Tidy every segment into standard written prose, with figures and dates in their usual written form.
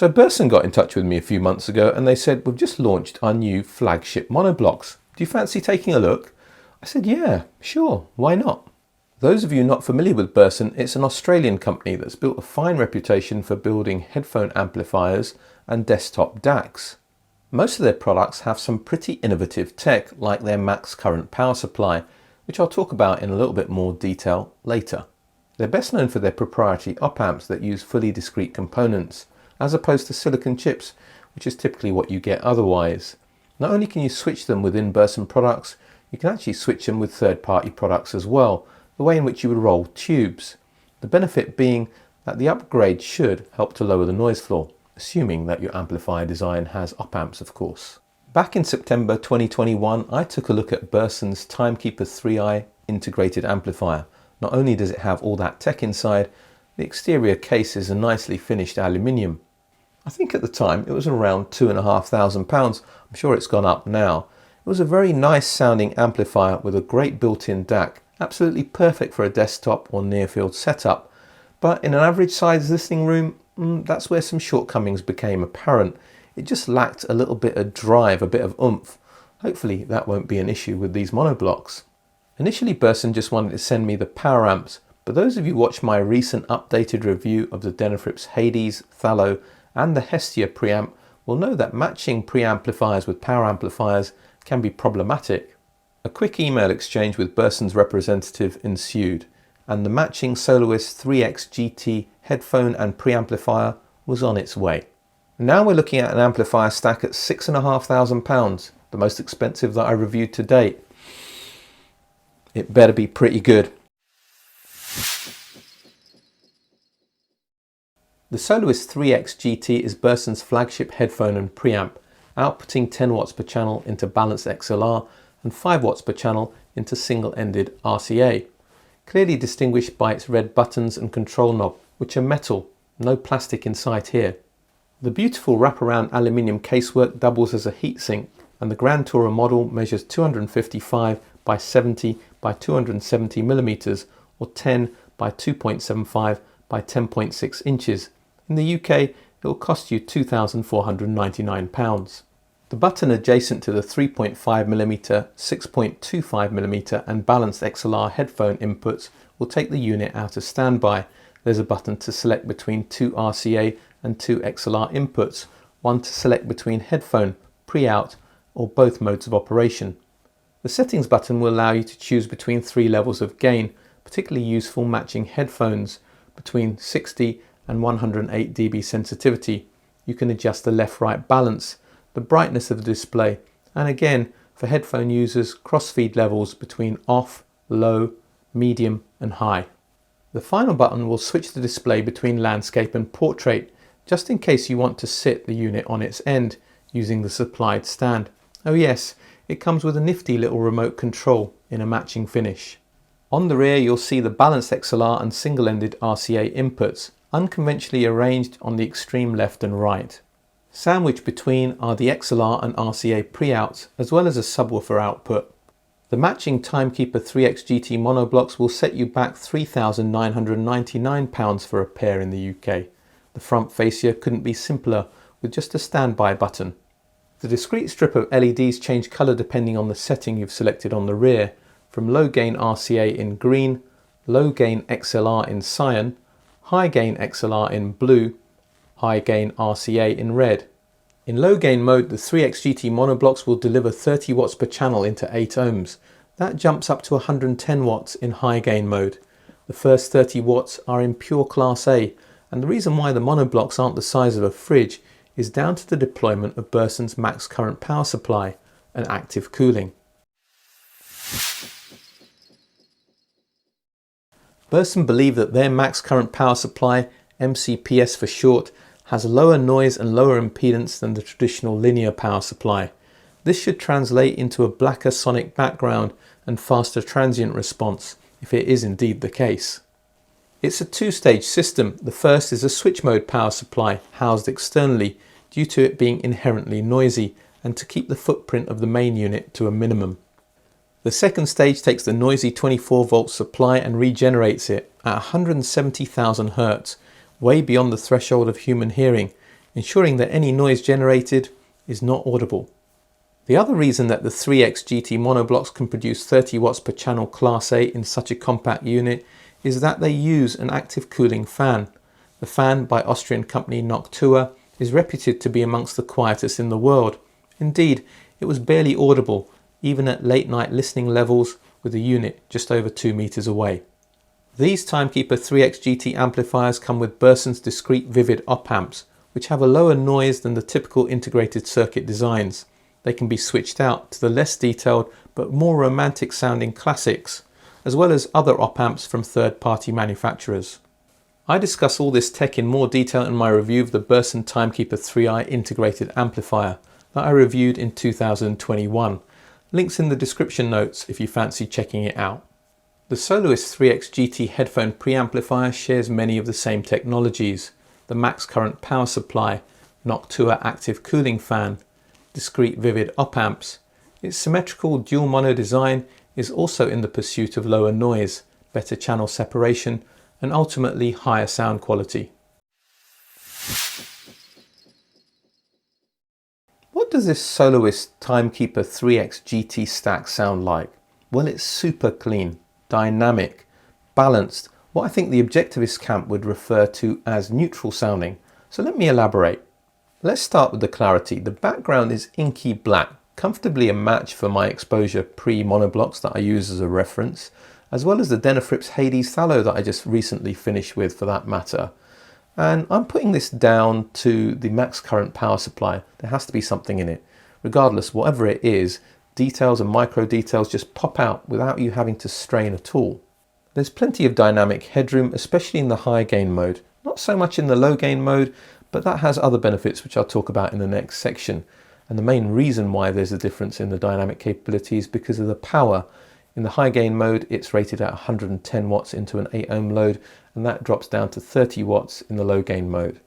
So Burson got in touch with me a few months ago and they said, we've just launched our new flagship Monoblocks. Do you fancy taking a look? I said, yeah, sure, why not? Those of you not familiar with Burson, it's an Australian company that's built a fine reputation for building headphone amplifiers and desktop DACs. Most of their products have some pretty innovative tech, like their max current power supply, which I'll talk about in a little bit more detail later. They're best known for their proprietary op-amps that use fully discrete components, as opposed to silicon chips, which is typically what you get otherwise. Not only can you switch them within Burson products, you can actually switch them with third-party products as well, the way in which you would roll tubes. The benefit being that the upgrade should help to lower the noise floor, assuming that your amplifier design has op-amps, of course. Back in September 2021, I took a look at Burson's Timekeeper 3i integrated amplifier. Not only does it have all that tech inside, the exterior case is a nicely finished aluminium. I think at the time it was around £2,500. I'm sure it's gone up now. It was a very nice sounding amplifier with a great built-in DAC, absolutely perfect for a desktop or near-field setup. But in an average size listening room, that's where some shortcomings became apparent. It just lacked a little bit of drive, a bit of oomph. Hopefully that won't be an issue with these Monoblocks. Initially Burson just wanted to send me the power amps, but those of you who watch my recent updated review of the Denafrips Hades, Thallo and the Hestia preamp will know that matching preamplifiers with power amplifiers can be problematic. A quick email exchange with Burson's representative ensued, and the matching Soloist 3X GT headphone and preamplifier was on its way. Now we're looking at an amplifier stack at £6,500, the most expensive that I reviewed to date. It better be pretty good. The Soloist 3X GT is Burson's flagship headphone and preamp, outputting 10 watts per channel into balanced XLR and 5 watts per channel into single-ended RCA, clearly distinguished by its red buttons and control knob, which are metal, no plastic in sight here. The beautiful wraparound aluminium casework doubles as a heatsink, and the Grand Tourer model measures 255 by 70 by 270 millimeters or 10 by 2.75 by 10.6 inches. In the UK, it will cost you £2,499. The button adjacent to the 3.5mm, 6.25mm and balanced XLR headphone inputs will take the unit out of standby. There's a button to select between 2 RCA and 2 XLR inputs, one to select between headphone, pre-out or both modes of operation. The settings button will allow you to choose between 3 levels of gain, particularly useful matching headphones, between 60 and 108 dB sensitivity. You can adjust the left-right balance, the brightness of the display, and again, for headphone users, crossfeed levels between off, low, medium and high. The final button will switch the display between landscape and portrait, just in case you want to sit the unit on its end using the supplied stand. Oh yes, it comes with a nifty little remote control in a matching finish. On the rear you'll see the balanced XLR and single-ended RCA inputs, unconventionally arranged on the extreme left and right. Sandwiched between are the XLR and RCA pre-outs, as well as a subwoofer output. The matching Timekeeper 3X GT Monoblocks will set you back £3,999 for a pair in the UK. The front fascia couldn't be simpler, with just a standby button. The discrete strip of LEDs change colour depending on the setting you've selected on the rear, from low gain RCA in green, low gain XLR in cyan, high gain XLR in blue, high gain RCA in red. In low gain mode, the 3X GT Monoblocks will deliver 30 watts per channel into 8 ohms. That jumps up to 110 watts in high gain mode. The first 30 watts are in pure Class A, and the reason why the Monoblocks aren't the size of a fridge is down to the deployment of Burson's max current power supply and active cooling. Burson believe that their max current power supply, MCPS for short, has lower noise and lower impedance than the traditional linear power supply. This should translate into a blacker sonic background and faster transient response, if it is indeed the case. It's a two-stage system. The first is a switch mode power supply housed externally due to it being inherently noisy and to keep the footprint of the main unit to a minimum. The second stage takes the noisy 24 volt supply and regenerates it at 170,000 Hz, way beyond the threshold of human hearing, ensuring that any noise generated is not audible. The other reason that the 3X GT monoblocks can produce 30 watts per channel Class A in such a compact unit is that they use an active cooling fan. The fan by Austrian company Noctua is reputed to be amongst the quietest in the world. Indeed, it was barely audible, even at late night listening levels with the unit just over 2 meters away. These Timekeeper 3X GT amplifiers come with Burson's discrete vivid op amps, which have a lower noise than the typical integrated circuit designs. They can be switched out to the less detailed but more romantic sounding classics, as well as other op amps from third-party manufacturers. I discuss all this tech in more detail in my review of the Burson Timekeeper 3i integrated amplifier that I reviewed in 2021. Links in the description notes if you fancy checking it out. The Soloist 3X GT headphone preamplifier shares many of the same technologies: the max current power supply, Noctua active cooling fan, discrete vivid op amps. Its symmetrical dual mono design is also in the pursuit of lower noise, better channel separation, and ultimately higher sound quality. What does this Soloist Timekeeper 3X GT stack sound like? Well, it's super clean, dynamic, balanced, what I think the objectivist camp would refer to as neutral sounding. So let me elaborate. Let's start with the clarity. The background is inky black, comfortably a match for my exposure pre-monoblocks that I use as a reference, as well as the Denafrips Hades Thallow that I just recently finished with for that matter. And I'm putting this down to the max current power supply. There has to be something in it. Regardless, whatever it is, details and micro details just pop out without you having to strain at all. There's plenty of dynamic headroom, especially in the high gain mode. Not so much in the low gain mode, but that has other benefits which I'll talk about in the next section. And the main reason why there's a difference in the dynamic capability is because of the power. In the high gain mode, it's rated at 110 watts into an 8 ohm load, and that drops down to 30 watts in the low gain mode.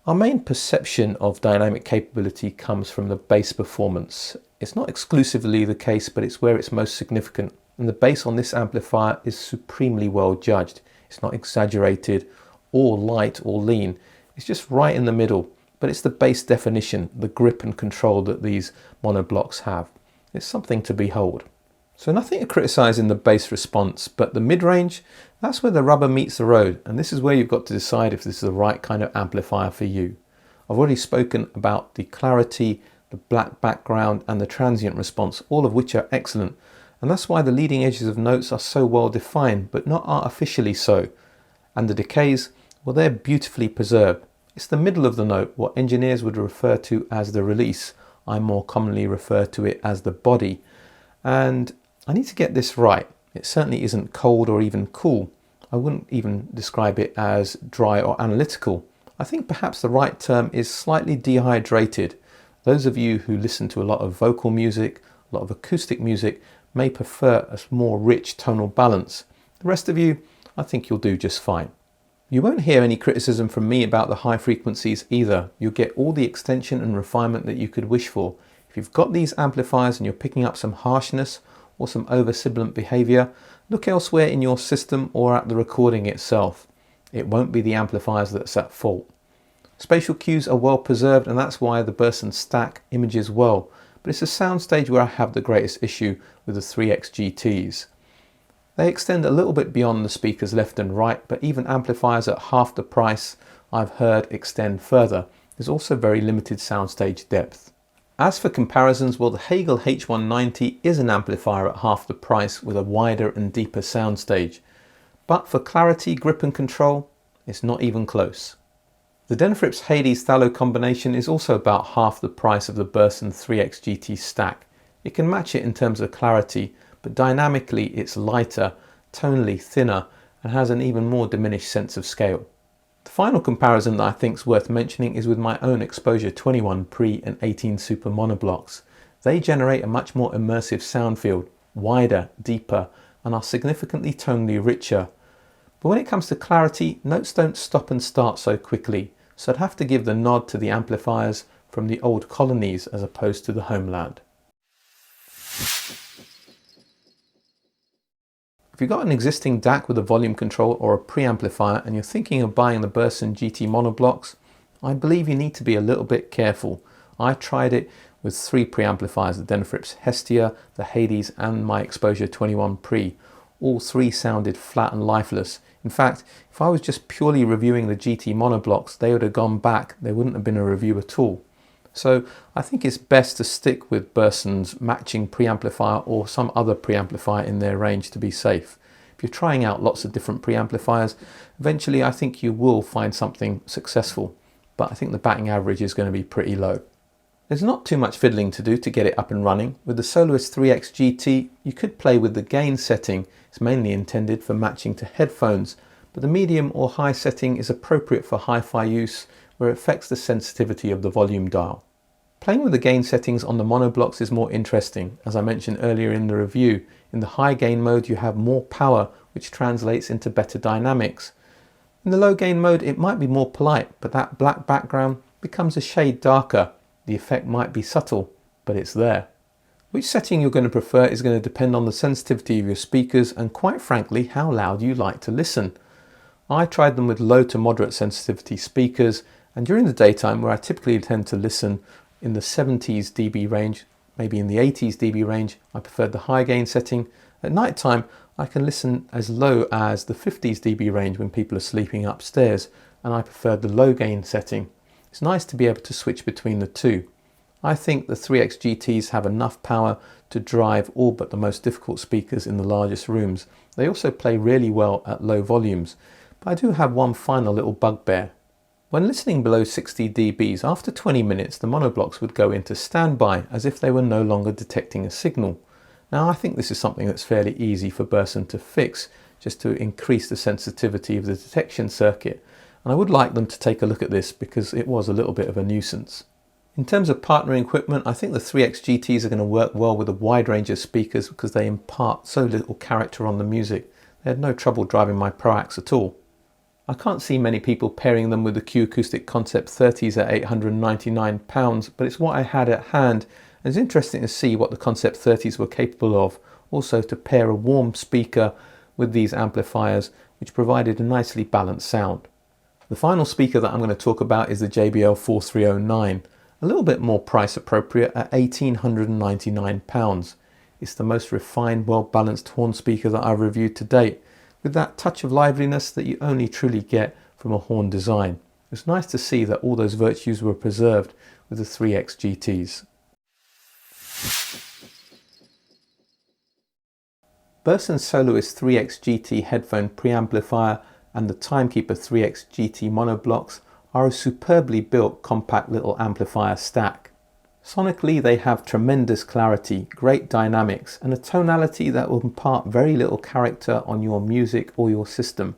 Our main perception of dynamic capability comes from the bass performance. It's not exclusively the case, but it's where it's most significant. And the bass on this amplifier is supremely well judged. It's not exaggerated or light or lean. It's just right in the middle. But it's the bass definition, the grip and control that these monoblocks have. It's something to behold. So nothing to criticise in the bass response, but the mid-range, that's where the rubber meets the road, and this is where you've got to decide if this is the right kind of amplifier for you. I've already spoken about the clarity, the black background and the transient response, all of which are excellent, and that's why the leading edges of notes are so well defined, but not artificially so. And the decays, well, they're beautifully preserved. It's the middle of the note, what engineers would refer to as the release. I more commonly refer to it as the body. And I need to get this right. It certainly isn't cold or even cool. I wouldn't even describe it as dry or analytical. I think perhaps the right term is slightly dehydrated. Those of you who listen to a lot of vocal music, a lot of acoustic music, may prefer a more rich tonal balance. The rest of you, I think you'll do just fine. You won't hear any criticism from me about the high frequencies either. You'll get all the extension and refinement that you could wish for. If you've got these amplifiers and you're picking up some harshness or some over-sibilant behavior, look elsewhere in your system or at the recording itself. It won't be the amplifiers that's at fault. Spatial cues are well preserved, and that's why the Burson stack images well, but it's a soundstage where I have the greatest issue with the 3X GTs. They extend a little bit beyond the speakers left and right, but even amplifiers at half the price I've heard extend further. There's also very limited soundstage depth. As for comparisons, well, the Hagel H190 is an amplifier at half the price with a wider and deeper soundstage. But for clarity, grip and control, it's not even close. The Denafrips Hades Thallow combination is also about half the price of the Burson 3X GT stack. It can match it in terms of clarity, but dynamically it's lighter, tonally thinner, and has an even more diminished sense of scale. The final comparison that I think is worth mentioning is with my own Exposure 21 Pre and 18 Super monoblocks. They generate a much more immersive sound field, wider, deeper, and are significantly tonally richer. But when it comes to clarity, notes don't stop and start so quickly, so I'd have to give the nod to the amplifiers from the old colonies as opposed to the homeland. If you've got an existing DAC with a volume control or a preamplifier and you're thinking of buying the Burson GT monoblocks, I believe you need to be a little bit careful. I tried it with 3 preamplifiers, the Denafrips Hestia, the Hades and my Exposure 21 Pre. All 3 sounded flat and lifeless. In fact, if I was just purely reviewing the GT Monoblocks, they would have gone back. There wouldn't have been a review at all. So I think it's best to stick with Burson's matching preamplifier or some other preamplifier in their range to be safe. If you're trying out lots of different preamplifiers, eventually I think you will find something successful, but I think the batting average is going to be pretty low. There's not too much fiddling to do to get it up and running. With the Soloist 3X GT, you could play with the gain setting. It's mainly intended for matching to headphones, but the medium or high setting is appropriate for hi-fi use where it affects the sensitivity of the volume dial. Playing with the gain settings on the Monoblocks is more interesting. As I mentioned earlier in the review, in the high gain mode you have more power, which translates into better dynamics. In the low gain mode it might be more polite, but that black background becomes a shade darker. The effect might be subtle, but it's there. Which setting you're going to prefer is going to depend on the sensitivity of your speakers and, quite frankly, how loud you like to listen. I tried them with low to moderate sensitivity speakers, and during the daytime, where I typically tend to listen in the 70s dB range, maybe in the 80s dB range, I preferred the high gain setting. At night time, I can listen as low as the 50s dB range when people are sleeping upstairs, and I preferred the low gain setting. It's nice to be able to switch between the two. I think the 3X GTs have enough power to drive all but the most difficult speakers in the largest rooms. They also play really well at low volumes, but I do have one final little bugbear. When listening below 60 dBs, after 20 minutes the Monoblocks would go into standby as if they were no longer detecting a signal. Now I think this is something that's fairly easy for Burson to fix, just to increase the sensitivity of the detection circuit, and I would like them to take a look at this because it was a little bit of a nuisance. In terms of partnering equipment, I think the 3X GTs are going to work well with a wide range of speakers because they impart so little character on the music. They had no trouble driving my Proax at all. I can't see many people pairing them with the Q Acoustic Concept 30s at £899, but it's what I had at hand, and it's interesting to see what the Concept 30s were capable of. Also to pair a warm speaker with these amplifiers, which provided a nicely balanced sound. The final speaker that I'm going to talk about is the JBL 4309, a little bit more price appropriate at £1,899. It's the most refined, well-balanced horn speaker that I've reviewed to date, with that touch of liveliness that you only truly get from a horn design. It's nice to see that all those virtues were preserved with the 3X GTs. Burson Soloist 3X GT headphone preamplifier and the Timekeeper 3X GT monoblocks are a superbly built compact little amplifier stack. Sonically they have tremendous clarity, great dynamics and a tonality that will impart very little character on your music or your system.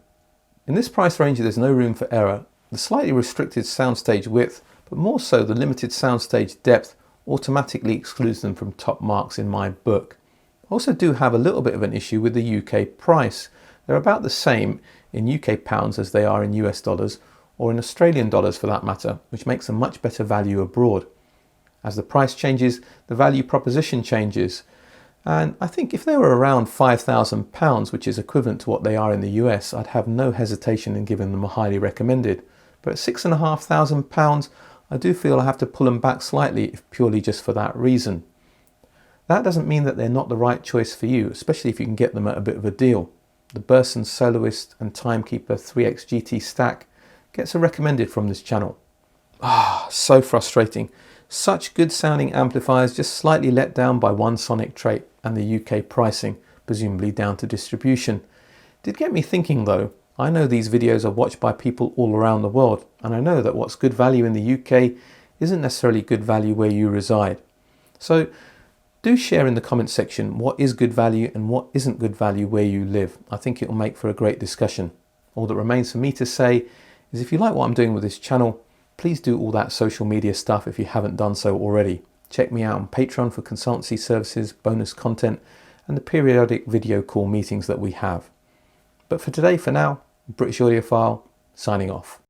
In this price range there's no room for error. The slightly restricted soundstage width, but more so the limited soundstage depth, automatically excludes them from top marks in my book. I also do have a little bit of an issue with the UK price. They're about the same in UK pounds as they are in US dollars, or in Australian dollars for that matter, which makes a much better value abroad. As the price changes, the value proposition changes, and I think if they were around £5,000, which is equivalent to what they are in the US, I'd have no hesitation in giving them a highly recommended. But at £6,500, I do feel I have to pull them back slightly, if purely just for that reason. That doesn't mean that they're not the right choice for you, especially if you can get them at a bit of a deal. The Burson Soloist and Timekeeper 3X GT stack gets a recommended from this channel. So frustrating. Such good sounding amplifiers just slightly let down by one sonic trait and the UK pricing, presumably down to distribution. Did get me thinking though. I know these videos are watched by people all around the world, and I know that what's good value in the UK isn't necessarily good value where you reside. So do share in the comments section what is good value and what isn't good value where you live. I think it will make for a great discussion. All that remains for me to say is if you like what I'm doing with this channel, please do all that social media stuff if you haven't done so already. Check me out on Patreon for consultancy services, bonus content, and the periodic video call meetings that we have. But for today, for now, British Audiophile, signing off.